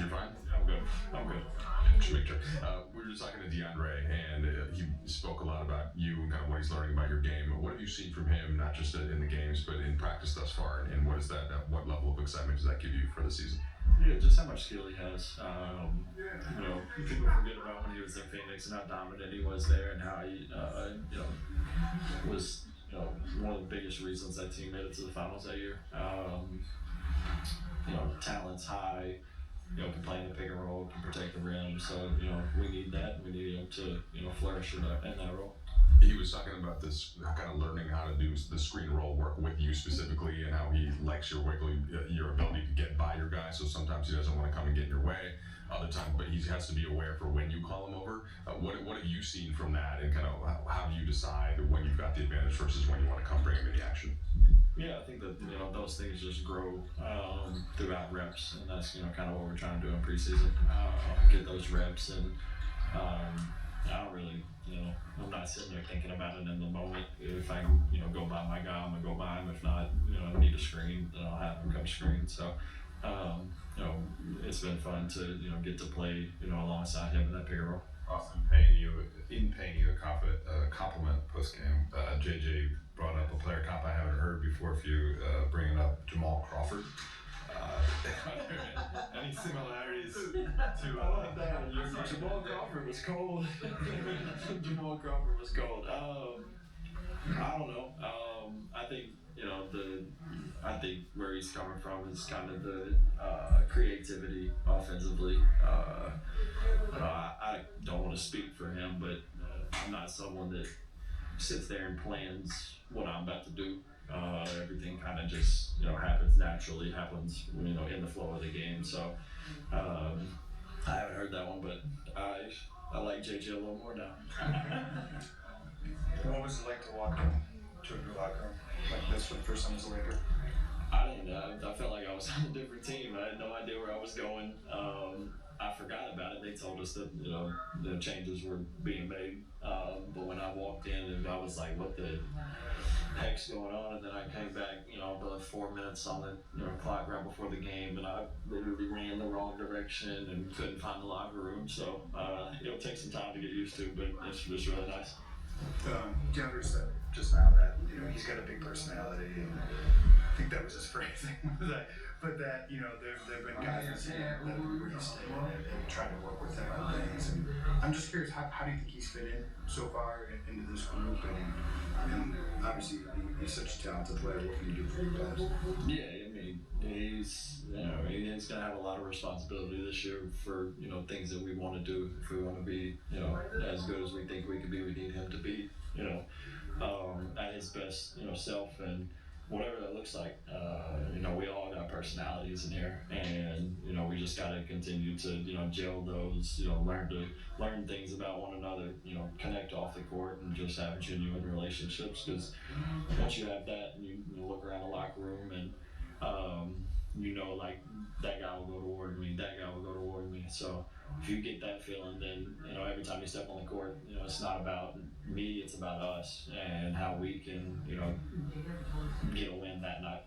You're fine? I'm good. I'm good. Just make sure. We were just talking to DeAndre, and he spoke a lot about you and kind of what he's learning about your game. What have you seen from him, not just in the games, but in practice thus far? And what is that? What level of excitement does that give you for the season? Yeah, just how much skill he has. People forget about when he was in Phoenix and how dominant he was there, and how he, was one of the biggest reasons that team made it to the finals that year. Talent's high. Can play in the pick and roll, can protect the rim. So we need that. We need him to flourish in that role. He was talking about this kind of learning how to do the screen roll work with you specifically, and how he likes your ability to get by your guy. So sometimes he doesn't want to come and get in your way. Other times, but he has to be aware for when you call him over. What have you seen from that, and kind of how do you decide when you've got the advantage versus when you want to come bring him into action? Yeah, I think that those things just grow throughout reps, and that's kind of what we're trying to do in preseason. Get those reps, and I don't really, I'm not sitting there thinking about it in the moment. If I can, go by my guy, I'm gonna go by him. If not, I need a screen, then I'll have him come screen. So, it's been fun to get to play alongside him in that pick and roll. Austin paying you a compliment post game. JJ brought up a player comp I haven't heard before. If you bringing up Jamal Crawford. Any similarities to Jamal Crawford was cold. Jamal Crawford was cold. I don't know. I think where he's coming from is kind of the creativity offensively. I don't want to speak for him, but I'm not someone that sits there and plans what I'm about to do. Everything kind of just happens naturally, happens in the flow of the game. So I haven't heard that one, but I like JJ a little more now. What was it like to walk into a new locker room like this for the first time as a Laker? I felt like I was on a different team. I had no idea where I was going. I forgot about it. They told us that the changes were being made, but when I walked in, and I was like, "What the heck's going on?" And then I came back, about 4 minutes on the clock right before the game, and I literally ran the wrong direction and couldn't find the locker room. So it'll take some time to get used to, but it's really nice. DeAndre said just now that he's got a big personality, and I think that was his phrasing. But that there've been guys that say that where he's staying and trying to work with him on things. And I'm just curious, how do you think he's fit in so far into this group? And obviously he's such a talented player. What can you do for you guys? Yeah, I mean he's gonna have a lot of responsibility this year for things that we want to do. If we want to be as good as we think we could be, we need him to be at his best self, and whatever that looks like. We all got personalities in here, and we just got to continue to gel those, learn things about one another, connect off the court, and just have genuine relationships. Because once you have that, and you look around the locker room, and like that guy will go toward me, that guy will go toward me. So if you get that feeling, then every time you step on the court, it's not about me, it's about us and how we can get a win that night.